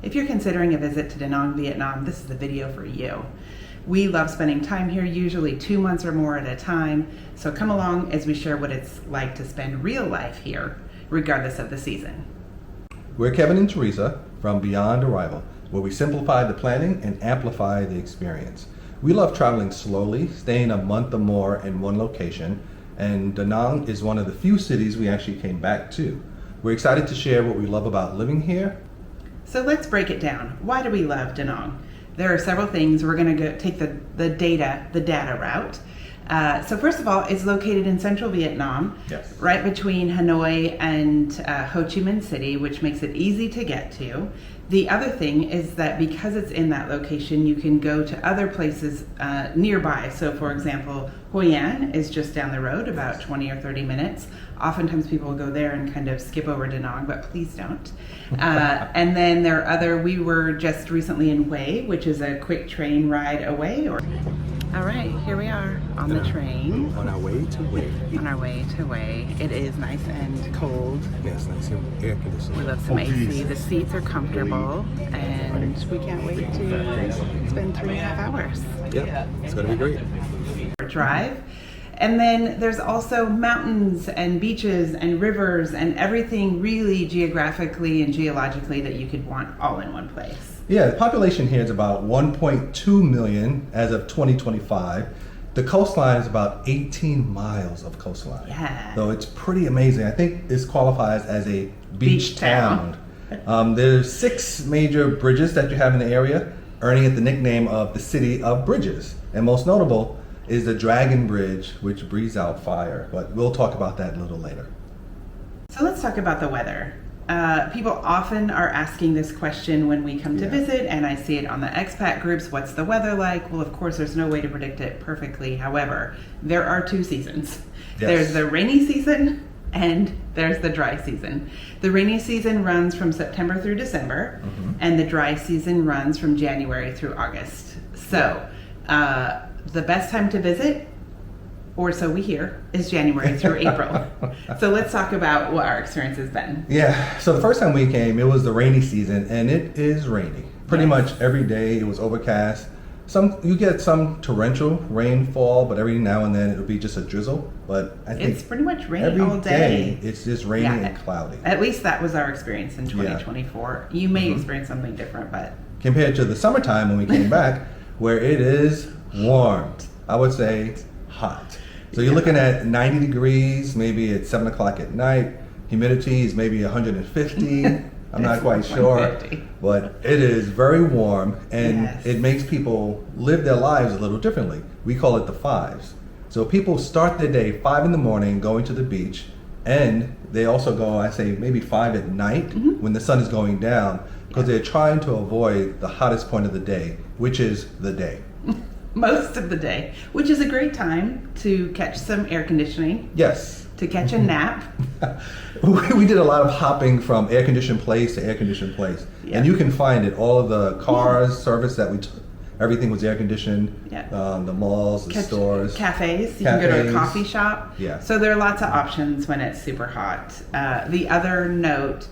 If you're considering a visit to Da Nang, Vietnam, this is the video for you. We love spending time here, usually 2 months or more at a time. So come along as we share what it's like to spend real life here, regardless of the season. We're Kevin and Teresa from Beyond Arrival, where we simplify the planning and amplify the experience. We love traveling slowly, staying a month or more in one location, and Da Nang is one of the few cities we actually came back to. We're excited to share what we love about living here. So let's break it down. Why do we love Da Nang? There are several things. We're going to take the data route. So first of all, it's located in central Vietnam, Yes. right between Hanoi and Ho Chi Minh City, which makes it easy to get to. The other thing is that because it's in that location, you can go to other places nearby. So for example, Hoi An is just down the road, about 20 or 30 minutes. Oftentimes people will go there and kind of skip over Da Nang, but please don't. And then there are we were just recently in Hue, which is a quick train ride away. All right, here we are on the train. On our way to Hue. On our way to Hue. It is nice and cold. Yes, nice air conditioning. We love some AC. The seats are comfortable, and we can't wait to spend 3.5 hours. Yep, it's gonna be great. Drive. And then there's also mountains and beaches and rivers and everything really geographically and geologically that you could want all in one place. Yeah, the population here is about 1.2 million as of 2025. The coastline is about 18 miles of coastline. Yeah. So it's pretty amazing. I think this qualifies as a beach town. There's 6 major bridges that you have in the area, earning it the nickname of the City of Bridges. And most notable is the Dragon Bridge, which breathes out fire. But we'll talk about that a little later. So let's talk about the weather. People often are asking this question when we come to visit, and I see it on the expat groups. What's the weather like? Well, of course, there's no way to predict it perfectly. However, there are 2 seasons. Yes. There's the rainy season and there's the dry season. The rainy season runs from September through December, and the dry season runs from January through August. So the best time to visit, or so we hear, is January through April. So let's talk about what our experience has been. Yeah, so the first time we came, it was the rainy season, and it is rainy. Pretty much every day it was overcast. You get some torrential rainfall, but every now and then it'll be just a drizzle. But I think it's pretty much rainy every all day. It's just rainy and cloudy. At least that was our experience in 2024. You may experience something different, but compared to the summertime when we came back, where it is warm, I would say hot. So you're looking at 90 degrees, maybe at 7 o'clock at night. Humidity is maybe 150. I'm not quite sure, but it is very warm, and it makes people live their lives a little differently. We call it the fives. So people start their day 5 in the morning going to the beach, and they also go, I say, maybe 5 at night when the sun is going down, because they're trying to avoid the hottest point of the day, which is the day. Most of the day, which is a great time to catch some air conditioning. Yes. To catch a nap. We did a lot of hopping from air conditioned place to air conditioned place. And you can find it. All of the cars, service that we took, everything was air conditioned. The malls, the stores. Cafes. You can go to a coffee shop. Yeah. So there are lots of options when it's super hot. The other note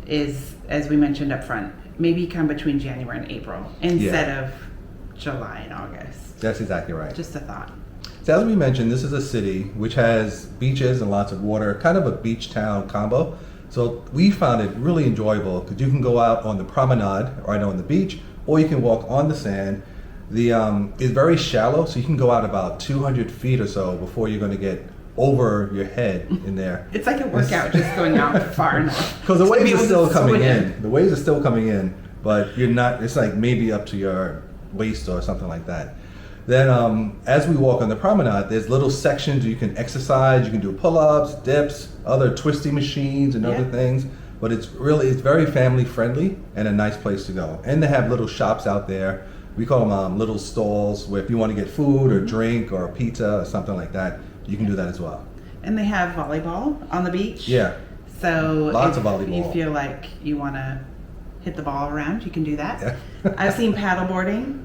is, as we mentioned up front, maybe come between January and April instead of July and August. That's exactly right. Just a thought. So as we mentioned, this is a city which has beaches and lots of water, kind of a beach town combo. So we found it really enjoyable because you can go out on the promenade right on the beach, or you can walk on the sand. It's very shallow, so you can go out about 200 feet or so before you're going to get over your head in there. It's like a workout just going out far enough. Because the waves are still coming in. The waves are still coming in, but you're not, it's like maybe up to your waist or something like that. Then as we walk on the promenade, there's little sections you can exercise, you can do pull-ups, dips, other twisty machines and other things. But it's very family friendly and a nice place to go. And they have little shops out there. We call them little stalls where if you want to get food or drink or pizza or something like that, you can do that as well. And they have volleyball on the beach. Yeah. So lots of volleyball. If you feel like you want to hit the ball around, you can do that. I've seen paddleboarding.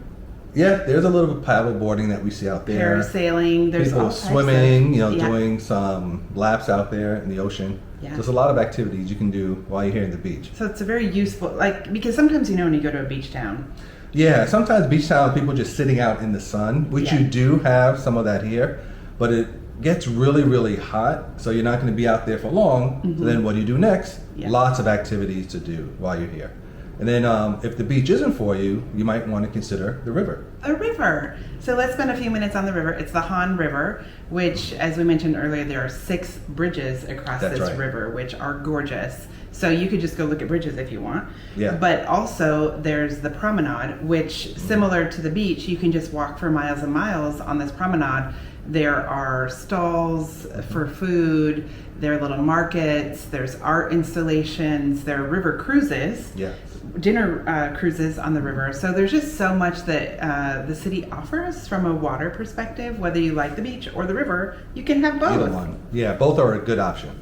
Yeah, there's a little bit of paddle boarding that we see out there. Parasailing. There's People all types swimming, of, yeah. doing some laps out there in the ocean. Yeah. So there's a lot of activities you can do while you're here in the beach. So it's a very useful, because sometimes when you go to a beach town. Yeah, sometimes beach town people just sitting out in the sun, which Yeah. you do have some of that here, but it gets really, really hot, so you're not going to be out there for long. So then what do you do next? Yeah. Lots of activities to do while you're here. And then if the beach isn't for you, you might want to consider the river. A river. So let's spend a few minutes on the river. It's the Han River, which, as we mentioned earlier, there are 6 bridges across That's this right. river, which are gorgeous. So you could just go look at bridges if you want. Yeah. But also there's the promenade, which, similar to the beach, you can just walk for miles and miles on this promenade. There are stalls for food, there are little markets, there's art installations, there are river cruises. Yeah. Dinner cruises on the river. So there's just so much that the city offers from a water perspective. Whether you like the beach or the river, you can have both. Either one. Yeah, both are a good option.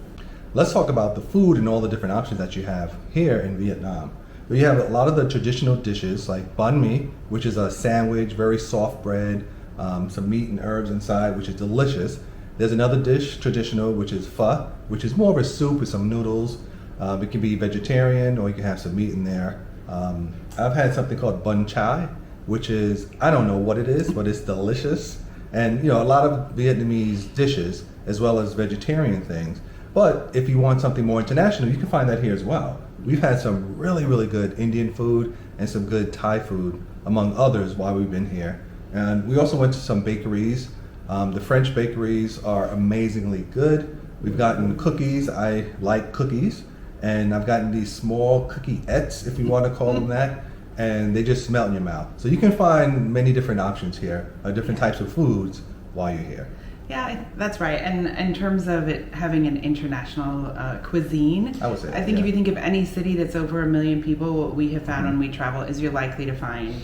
Let's talk about the food and all the different options that you have here in Vietnam. So you have a lot of the traditional dishes like banh mi, which is a sandwich, very soft bread, some meat and herbs inside, which is delicious. There's another dish, traditional, which is pho, which is more of a soup with some noodles. It can be vegetarian or you can have some meat in there. I've had something called bun chai, which is, I don't know what it is, but it's delicious. And a lot of Vietnamese dishes as well as vegetarian things. But if you want something more international, you can find that here as well. We've had some really, really good Indian food and some good Thai food, among others, while we've been here. And we also went to some bakeries. The French bakeries are amazingly good. We've gotten cookies. I like cookies. And I've gotten these small cookie-ettes, if you want to call them that, and they just melt in your mouth. So you can find many different options here, different types of foods while you're here. Yeah, that's right. And in terms of it having an international cuisine, I would say I think if you think of any city that's over 1 million people, what we have found when we travel is you're likely to find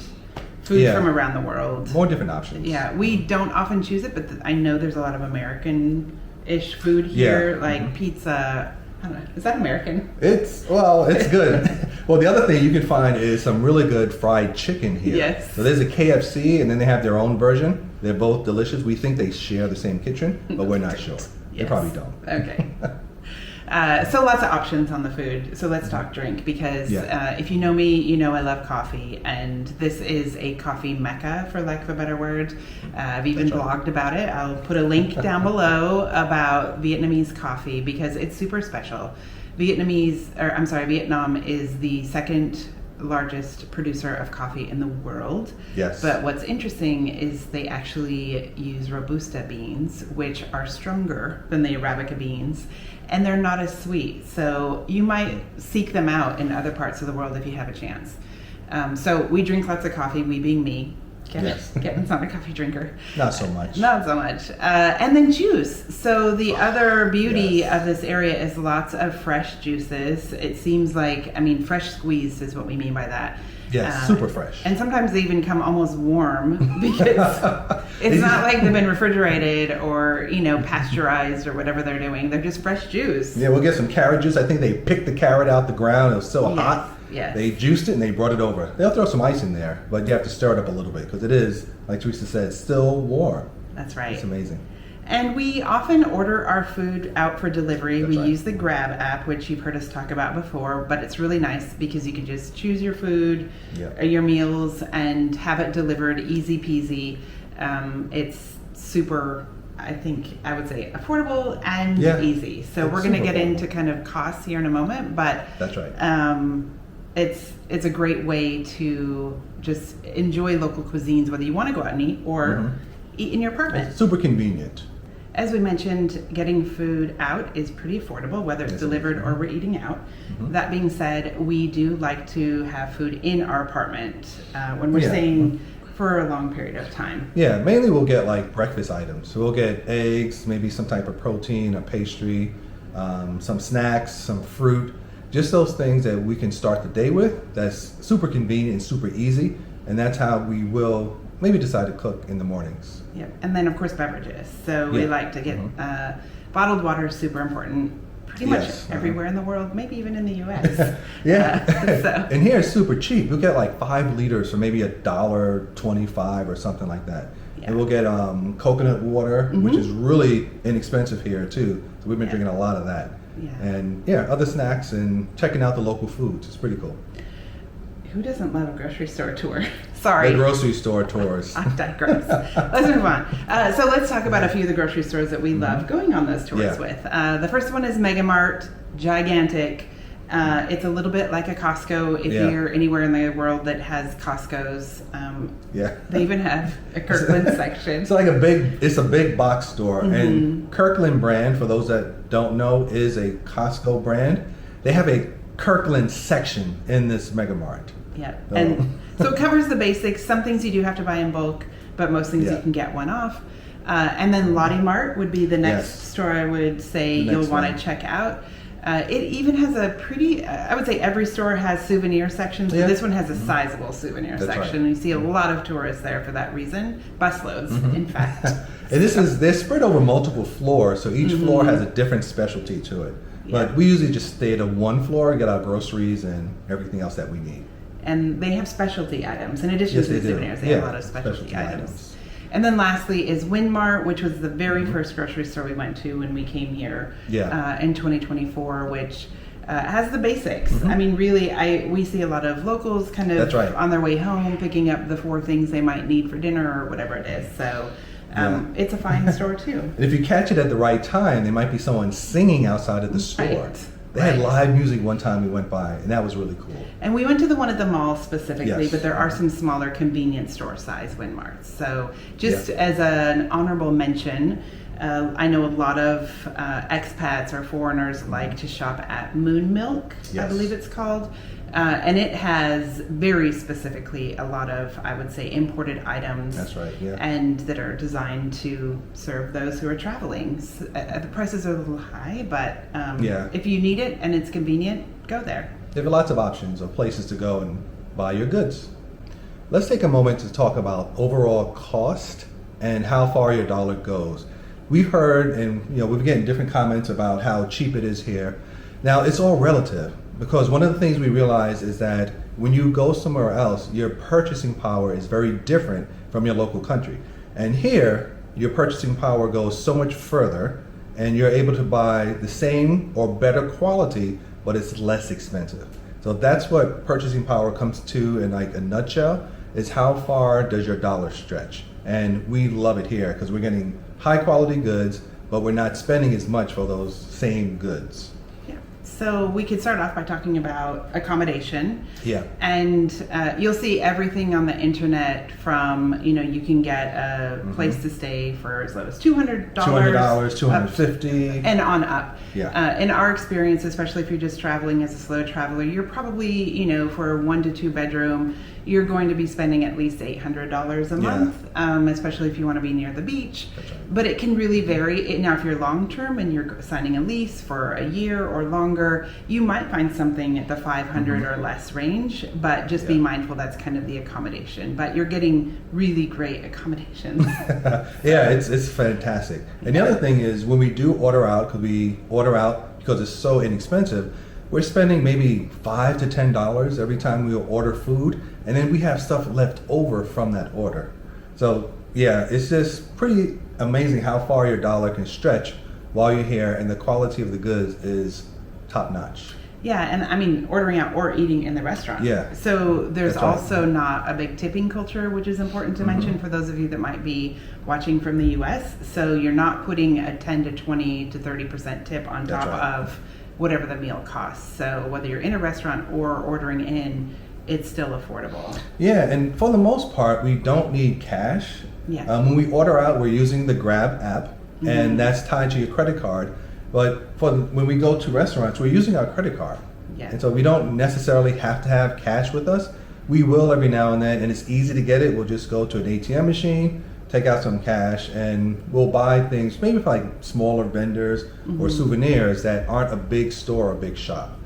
food from around the world. More different options. Yeah, we don't often choose it, but I know there's a lot of American-ish food here, like pizza. I don't know. Is that American? It's good. Well, the other thing you can find is some really good fried chicken here. Yes. So there's a KFC, and then they have their own version. They're both delicious. We think they share the same kitchen, but we're not sure. They probably don't. Okay. So lots of options on the food. So let's talk drink, because if you know me, you know I love coffee, and this is a coffee mecca, for lack of a better word. I've even blogged about it. I'll put a link down below about Vietnamese coffee because it's super special. Vietnam is the second largest producer of coffee in the world. Yes. But what's interesting is they actually use Robusta beans, which are stronger than the Arabica beans, and they're not as sweet. So you might seek them out in other parts of the world if you have a chance. So we drink lots of coffee, we being me. Kevin's not a coffee drinker. Not so much. Not so much. And then juice. So the other beauty of this area is lots of fresh juices. It seems like, fresh squeezed is what we mean by that. Yes, super fresh. And sometimes they even come almost warm because it's not like they've been refrigerated or, pasteurized or whatever they're doing. They're just fresh juice. Yeah, we'll get some carrot juice. I think they picked the carrot out the ground. It was so hot. Yes. They juiced it and they brought it over. They'll throw some ice in there, but you have to stir it up a little bit because it is, like Teresa said, still warm. That's right. It's amazing. And we often order our food out for delivery. That's right. Use the Grab app, which you've heard us talk about before, but it's really nice because you can just choose your food, or your meals, and have it delivered easy peasy. It's super, I would say, affordable and easy. So we're going to get into kind of costs here in a moment, but that's right. It's a great way to just enjoy local cuisines, whether you want to go out and eat or eat in your apartment. It's super convenient. As we mentioned, getting food out is pretty affordable, whether it's delivered or we're eating out. That being said, we do like to have food in our apartment when we're staying for a long period of time. Yeah, mainly we'll get like breakfast items. So we'll get eggs, maybe some type of protein, a pastry, some snacks, some fruit. Just those things that we can start the day with. That's super convenient and super easy. And that's how we will maybe decide to cook in the mornings. Yep. And then, of course, beverages. So we like to get bottled water is super important. pretty much Yes, everywhere in the world, maybe even in the U.S. Yeah. So. And here it's super cheap. You'll get like 5 liters for maybe $1.25 or something like that. Yeah. And we'll get coconut water, which is really inexpensive here too. So we've been drinking a lot of that. Yeah. And other snacks and checking out the local foods. It's pretty cool. Who doesn't love a grocery store tour? Sorry. The grocery store tours. I digress. Let's move on. So let's talk about a few of the grocery stores that we love going on those tours with. The first one is Mega Mart, gigantic. It's a little bit like a Costco if you're anywhere in the world that has Costco's. They even have a Kirkland section. It's like a big box store. And Kirkland brand, for those that don't know, is a Costco brand. They have a Kirkland section in this Mega Mart. Yeah, and so it covers the basics. Some things you do have to buy in bulk, but most things you can get one off. And then Lottie Mart would be the next store I would say you'll want to check out. It even has a pretty, I would say every store has souvenir sections, but this one has a sizable souvenir section. Right. You see a lot of tourists there for that reason, busloads, in fact. And they're spread over multiple floors, so each floor has a different specialty to it. But we usually just stay at one floor, get our groceries and everything else that we need. And they have specialty items. In addition to the souvenirs, they have a lot of specialty items. And then lastly is Winmart, which was the very first grocery store we went to when we came here in 2024, which has the basics. I mean, really, we see a lot of locals kind of on their way home picking up the 4 things they might need for dinner or whatever it is. So it's a fine store too. And if you catch it at the right time, there might be someone singing outside of the store. They had live music one time we went by, and that was really cool. And we went to the one at the mall specifically, but there are some smaller convenience store size Winmarts. So just as an honorable mention, I know a lot of expats or foreigners like to shop at Moon Milk, I believe it's called. And it has very specifically a lot of, I would say, imported items. That's right, and that are designed to serve those who are traveling. The prices are a little high, but if you need it and it's convenient, go there. There are lots of options of places to go and buy your goods. Let's take a moment to talk about overall cost and how far your dollar goes. We've heard and we've getting different comments about how cheap it is here. Now, it's all relative. Because one of the things we realize is that when you go somewhere else, your purchasing power is very different from your local country. And here, your purchasing power goes so much further, and you're able to buy the same or better quality, but it's less expensive. So that's what purchasing power comes to in like a nutshell, is how far does your dollar stretch? And we love it here because we're getting high quality goods, but we're not spending as much for those same goods. So we could start off by talking about accommodation. And you'll see everything on the internet from, you can get a place to stay for as low as $200, $250, and on up. In our experience, especially if you're just traveling as a slow traveler, you're probably, for a 1 to 2 bedroom, you're going to be spending at least $800 a month, especially if you want to be near the beach. But it can really vary. Now, if you're long term and you're signing a lease for a year or longer, you might find something at the 500 or less range, but just be mindful that's kind of the accommodation. But you're getting really great accommodations. It's fantastic. And the other thing is when we do order out, because it's so inexpensive, we're spending maybe $5 to $10 every time we order food, and then we have stuff left over from that order. So it's just pretty amazing how far your dollar can stretch while you're here, and the quality of the goods is top notch. And I mean, ordering out or eating in the restaurant. So there's also not a big tipping culture, which is important to mention for those of you that might be watching from the US. So you're not putting a 10 to 20 to 30% tip on top of whatever the meal costs. So whether you're in a restaurant or ordering in, it's still affordable. And for the most part, we don't need cash. When we order out, we're using the Grab app, and that's tied to your credit card. But when we go to restaurants, we're using our credit card. And so we don't necessarily have to have cash with us. We will every now and then, and it's easy to get it. We'll just go to an ATM machine, take out some cash, and we'll buy things maybe for like smaller vendors or souvenirs that aren't a big store or a big shop.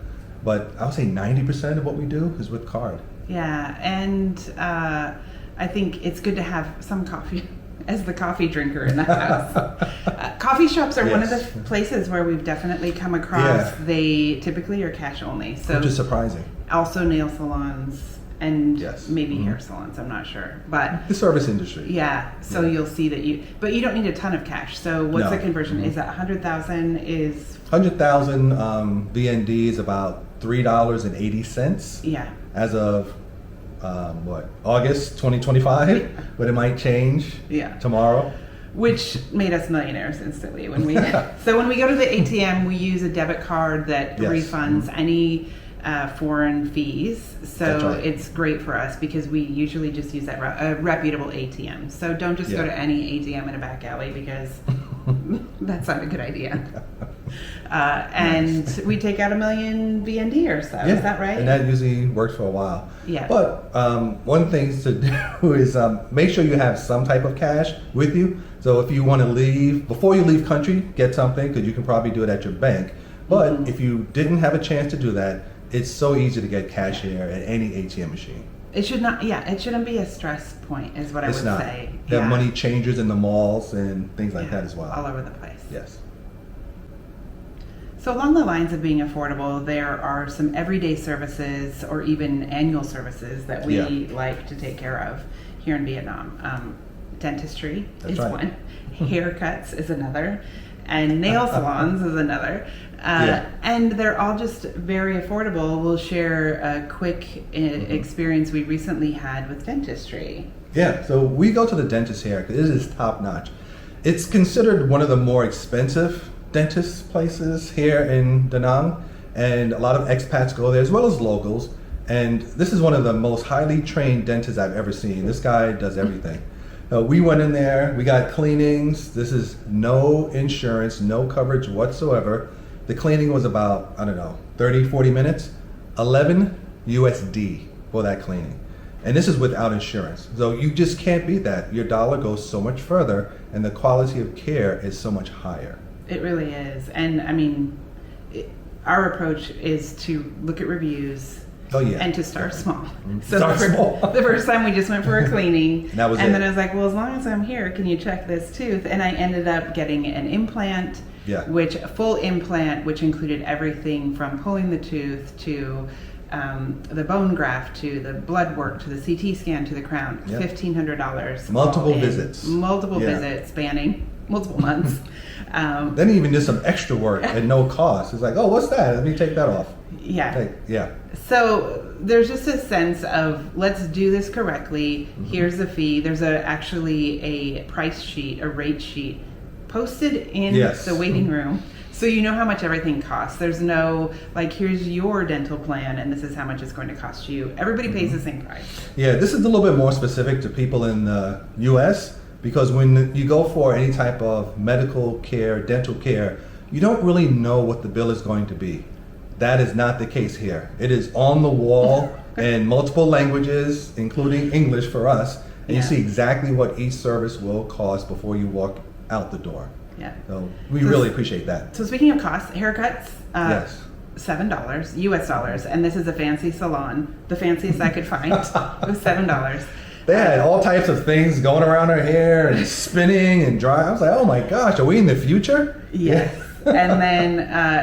But I would say 90% of what we do is with card. And I think it's good to have some coffee as the coffee drinker in the house. Coffee shops are one of Yes. the places where we've definitely come across. Yeah. They typically are cash only. So Which is surprising. also nail salons and Yes. maybe Mhm. hair salons. I'm not sure, but The service industry. yeah. So Yeah. you'll see that but you don't need a ton of cash. So what's No. the conversion? Mhm. Is that 100,000 is 100,000 VND is about $3.80 yeah. as of August 2025, but it might change Yeah. tomorrow. Which made us millionaires instantly when we. So when we go to the ATM, we use a debit card that Yes. refunds any foreign fees. So That's right. it's great for us because we usually just use that a reputable ATM. So don't just go Yeah. to any ATM in a back alley because that's not a good idea. And we take out $1 million VND or so. Is that right? And that usually works for a while. Yeah. But one thing to do is make sure you have some type of cash with you. So if you want to leave, before you leave country, get something because you can probably do it at your bank. But Mhm. if you didn't have a chance to do that, it's so easy to get cash here at any ATM machine. It should not. Yeah, it shouldn't be a stress point, is what I It's would not. say. They have Yeah. money changers in the malls and things like Yeah, that as well. all over the place. Yes. So along the lines of being affordable, there are some everyday services or even annual services that we Yeah. like to take care of here in Vietnam. Dentistry That's is right. one, haircuts is another, and nail salons is another. Yeah. And they're all just very affordable. We'll share a quick Mm-hmm. experience we recently had with dentistry. Yeah, so we go to the dentist here because it is top notch. It's considered one of the more expensive dentist places here in Da Nang, and a lot of expats go there as well as locals. And this is one of the most highly trained dentists I've ever seen. This guy does everything. We went in there, we got cleanings. This is no insurance, no coverage whatsoever. The cleaning was about, 30, 40 minutes, 11 USD for that cleaning. And this is without insurance. So you just can't beat that. Your dollar goes so much further and the quality of care is so much higher. It really is. And I mean, our approach is to look at reviews Oh yeah. and to start small. So Start small. the first time we just went for a cleaning. That was and it. then I was like, well, as long as I'm here, can you check this tooth? And I ended up getting an implant, Yeah. which a full implant, which included everything from pulling the tooth to the bone graft to the blood work to the CT scan to the crown. Yep. $1,500. Multiple all in. visits. Multiple Yeah. visits spanning multiple months. Then he even did some extra work at no cost. It's like, oh, what's that? Let me take that off. Yeah. Like, yeah. So there's just a sense of let's do this correctly. Mm-hmm. Here's the fee. There's actually a price sheet, a rate sheet posted in Yes. the waiting room. So you know how much everything costs. There's no like, here's your dental plan and this is how much it's going to cost you. Everybody pays Mm-hmm. the same price. Yeah, this is a little bit more specific to people in the US because when you go for any type of medical care, dental care, you don't really know what the bill is going to be. That is not the case here. It is on the wall in multiple languages, including English for us, and you Yeah. see exactly what each service will cost before you walk out the door. Yeah. So we So really s- appreciate that. So speaking of costs, haircuts, Yes. $7 US dollars, and this is a fancy salon, the fanciest I could find. It was $7. They had all types of things going around her hair and spinning and dry. I was like, oh my gosh, are we in the future? Yes. And then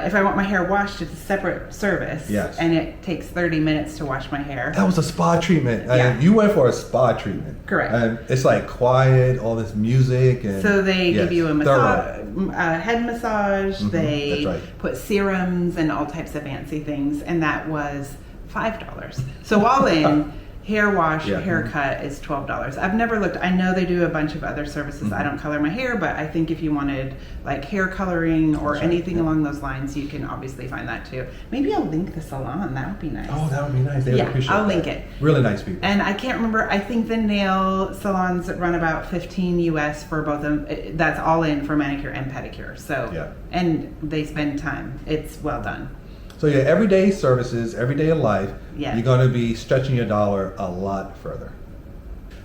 if I want my hair washed, it's a separate service. Yes. And it takes 30 minutes to wash my hair. That was a spa treatment. Yeah. You went for a spa treatment. Correct. And it's like quiet, all this music. And So they yes, give you a thorough. massage, head massage. They that's right. put serums and all types of fancy things, and that was $5. So all in, hair wash, Yeah. haircut is $12. I've never looked. I know they do a bunch of other services. Mm-hmm. I don't color my hair, but I think if you wanted like hair coloring or That's right, anything yeah. along those lines, you can obviously find that too. Maybe I'll link the salon. That would be nice. Oh, that would be nice. They would Yeah, appreciate I'll that. link it. Really nice people. And I can't remember. I think the nail salons run about 15 US for both of them. That's all in for manicure and pedicure. So, Yeah. and they spend time. It's well done. So yeah, everyday services, everyday life, Yeah. you're going to be stretching your dollar a lot further.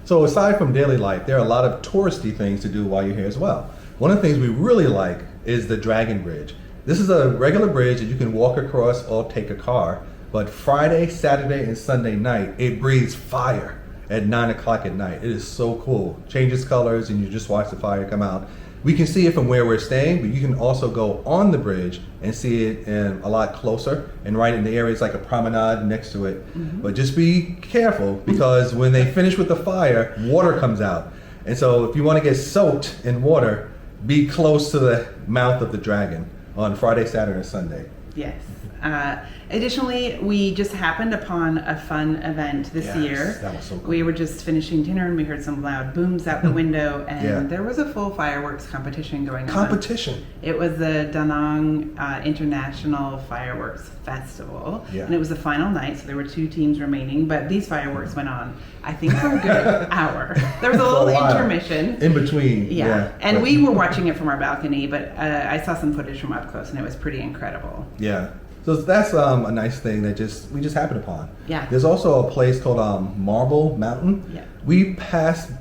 So aside from daily life, there are a lot of touristy things to do while you're here as well. One of the things we really like is the Dragon Bridge. This is a regular bridge that you can walk across or take a car, but Friday, Saturday, and Sunday night, it breathes fire. at 9 o'clock at night. It is so cool. Changes colors and you just watch the fire come out. We can see it from where we're staying, but you can also go on the bridge and see it a lot closer and right in the areas like a promenade next to it. But just be careful because when they finish with the fire, water comes out. And so if you want to get soaked in water, be close to the mouth of the dragon on Friday, Saturday, or Sunday. Yes. Additionally, we just happened upon a fun event this year. That was so cool. We were just finishing dinner and we heard some loud booms out the window, and there was a full fireworks competition going on. Competition? It was the Da Nang International Fireworks Festival, and it was the final night, so there were 2 teams remaining, but these fireworks went on, I think, for a good hour. There was a little intermission. In between. And we were watching it from our balcony, but I saw some footage from up close, and it was pretty incredible. Yeah. So that's a nice thing that we just happened upon. Yeah. There's also a place called Marble Mountain. Yeah. We passed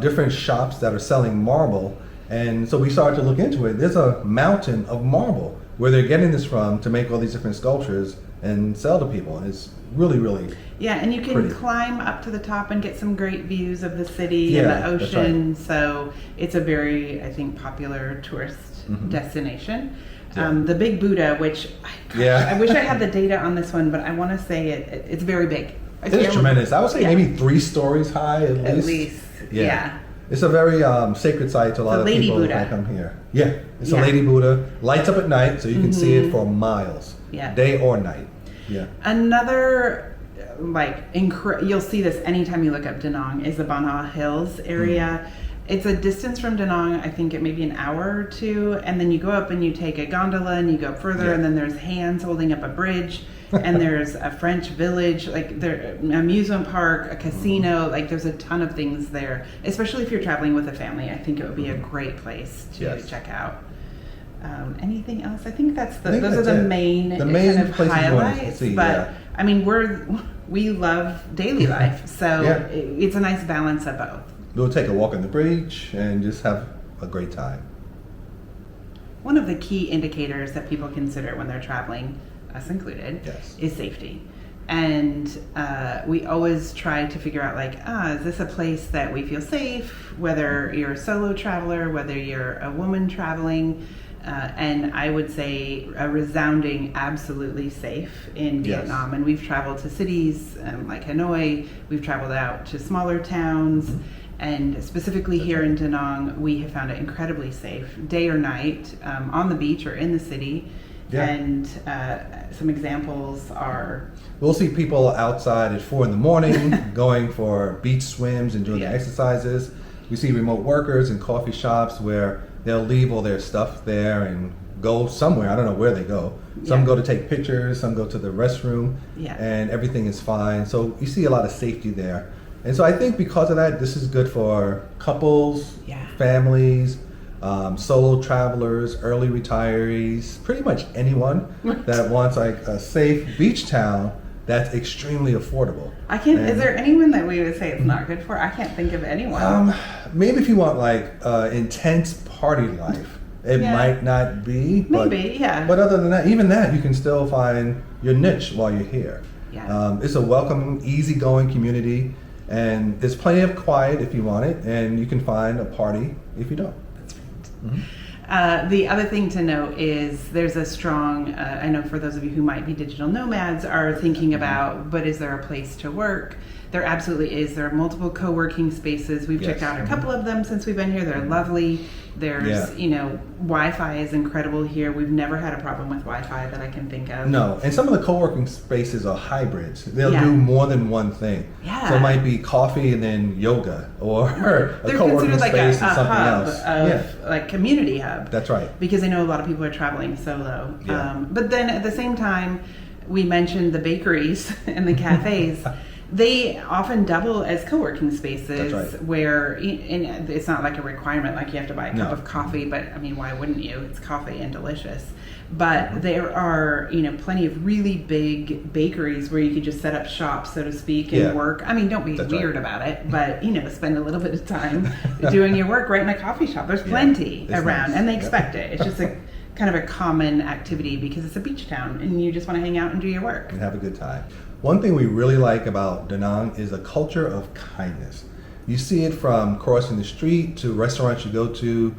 different shops that are selling marble, and so we started to look into it. There's a mountain of marble where they're getting this from to make all these different sculptures and sell to people. It's really, really and you can pretty. climb up to the top and get some great views of the city and the ocean. That's right. So it's a very, I think, popular tourist destination. Yeah. The Big Buddha, which I wish I had the data on this one, but I want to say it's very big. It is tremendous. I would say maybe 3 stories high at least. At least, yeah. It's a very sacred site to a lot of people that come here. Yeah, it's a Lady Buddha. Lights up at night, so you can see it for miles, day or night. Yeah. Another, you'll see this anytime you look up Da Nang, is the Banha Hills area. It's a distance from Da Nang, I think it may be an hour or 2, and then you go up and you take a gondola and you go up further, and then there's hands holding up a bridge, and there's a French village, an amusement park, a casino, there's a ton of things there. Especially if you're traveling with a family, I think it would be a great place to check out. Anything else? I think those are the main kind of highlights. See, but I mean, we love daily life, so it's a nice balance of both. We'll take a walk on the bridge and just have a great time. One of the key indicators that people consider when they're traveling, us included, is safety. And we always try to figure out is this a place that we feel safe, whether you're a solo traveler, whether you're a woman traveling. And I would say a resounding absolutely safe in Vietnam. And we've traveled to cities like Hanoi, we've traveled out to smaller towns, and specifically here in Da Nang, we have found it incredibly safe, day or night, on the beach or in the city. And some examples are... We'll see people outside at 4 a.m. going for beach swims and doing the exercises. We see remote workers in coffee shops where they'll leave all their stuff there and go somewhere. I don't know where they go. Some go to take pictures, some go to the restroom, and everything is fine. So you see a lot of safety there. And so I think because of that, this is good for couples, families, solo travelers, early retirees, pretty much anyone that wants a safe beach town that's extremely affordable. Is there anyone that we would say it's not good for? I can't think of anyone. Maybe if you want intense party life, it might not be. But other than that, even that, you can still find your niche while you're here. It's a welcome, easygoing community, and there's plenty of quiet if you want it, and you can find a party if you don't. That's right. The other thing to note is there's a strong, I know for those of you who might be digital nomads are thinking about, but is there a place to work? There absolutely is. There are multiple co-working spaces. We've checked out a couple of them since we've been here. They're lovely. There's, Wi-Fi is incredible here. We've never had a problem with Wi-Fi that I can think of. No, and some of the co-working spaces are hybrids. They'll do more than one thing. So it might be coffee and then yoga, or a co-working space and something else. Community hub. That's right. Because I know a lot of people are traveling solo. But then at the same time, we mentioned the bakeries and the cafes. They often double as co-working spaces where it's not like a requirement, like you have to buy a cup of coffee, but I mean, why wouldn't you? It's coffee and delicious. But there are, plenty of really big bakeries where you could just set up shop, so to speak, and work. I mean, don't be weird about it, but, spend a little bit of time doing your work right in a coffee shop. There's plenty around, and they expect it. It's just a kind of a common activity because it's a beach town and you just want to hang out and do your work. And have a good time. One thing we really like about Da Nang is a culture of kindness. You see it from crossing the street to restaurants you go to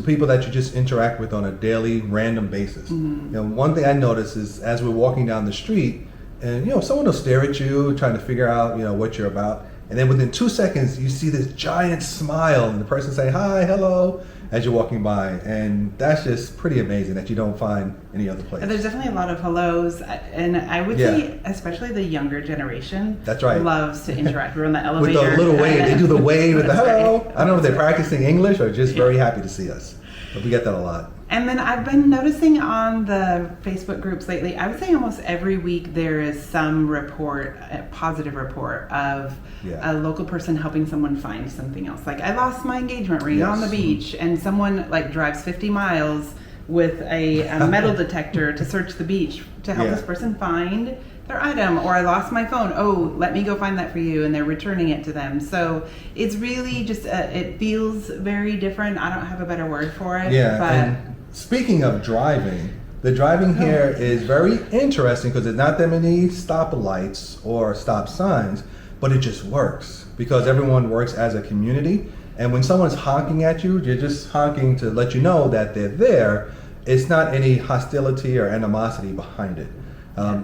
people that you just interact with on a daily, random basis. One thing I notice is as we're walking down the street, and someone will stare at you, trying to figure out what you're about, and then within 2 seconds you see this giant smile, and the person say hi, hello, as you're walking by, and that's just pretty amazing that you don't find any other place. There's definitely a lot of hellos, and I would say especially the younger generation. That's right. Loves to interact. We're on the elevator with the little wave. They do the wave with the hello. Right. I don't know if they're practicing English or just very happy to see us, but we get that a lot. And then I've been noticing on the Facebook groups lately, I would say almost every week there is some report, a positive report of a local person helping someone find something else. Like, I lost my engagement ring on the beach, and someone like drives 50 miles with a metal detector to search the beach to help this person find their item. Or I lost my phone. Oh, let me go find that for you, and they're returning it to them. So it's really just it feels very different. I don't have a better word for it. And speaking of driving, the driving here is very interesting because there's not that many stoplights or stop signs, but it just works because everyone works as a community. And when someone's honking at you, you're just honking to let you know that they're there. It's not any hostility or animosity behind it.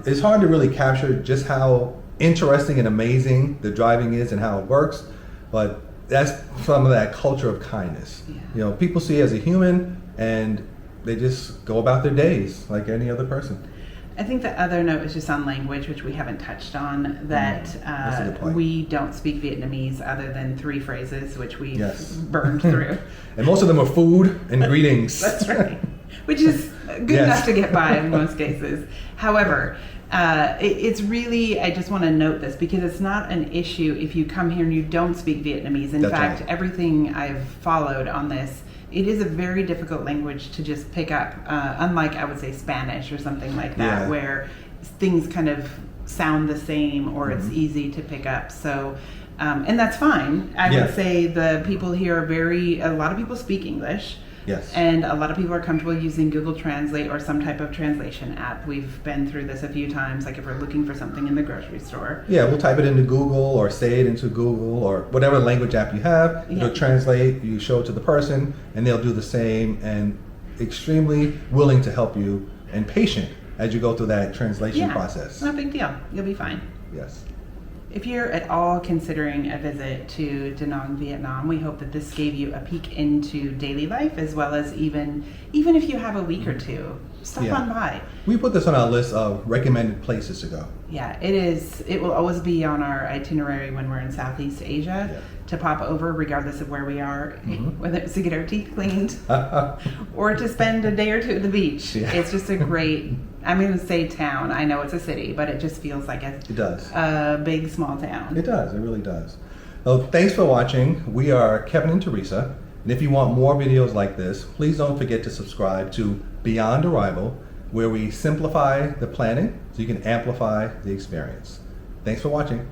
It's hard to really capture just how interesting and amazing the driving is and how it works, but that's some of that culture of kindness. People see you as a human, and they just go about their days like any other person. I think the other note is just on language, which we haven't touched on, that we don't speak Vietnamese other than 3 phrases, which we've burned through. And most of them are food and greetings. That's right. Which is good enough to get by in most cases. However, it's really, I just want to note this because it's not an issue if you come here and you don't speak Vietnamese. In fact, everything I've followed on this, it is a very difficult language to just pick up, unlike, I would say, Spanish or something like that, where things kind of sound the same or it's easy to pick up. So, and that's fine. I would say the people here are a lot of people speak English. Yes. And a lot of people are comfortable using Google Translate or some type of translation app. We've been through this a few times, like if we're looking for something in the grocery store. Yeah, we'll type it into Google or say it into Google or whatever language app you have. It'll translate, you show it to the person, and they'll do the same, and extremely willing to help you and patient as you go through that translation process. No big deal. You'll be fine. Yes. If you're at all considering a visit to Da Nang, Vietnam, we hope that this gave you a peek into daily life, as well as even if you have a week or two, stop on by. We put this on our list of recommended places to go. Yeah, it is. It will always be on our itinerary when we're in Southeast Asia to pop over, regardless of where we are, whether it's to get our teeth cleaned or to spend a day or two at the beach. It's just a great, I'm going to say town. I know it's a city, but it just feels like a big, small town. It does. It really does. Well, thanks for watching. We are Kevin and Teresa. And if you want more videos like this, please don't forget to subscribe to Beyond Arrival, where we simplify the planning so you can amplify the experience. Thanks for watching.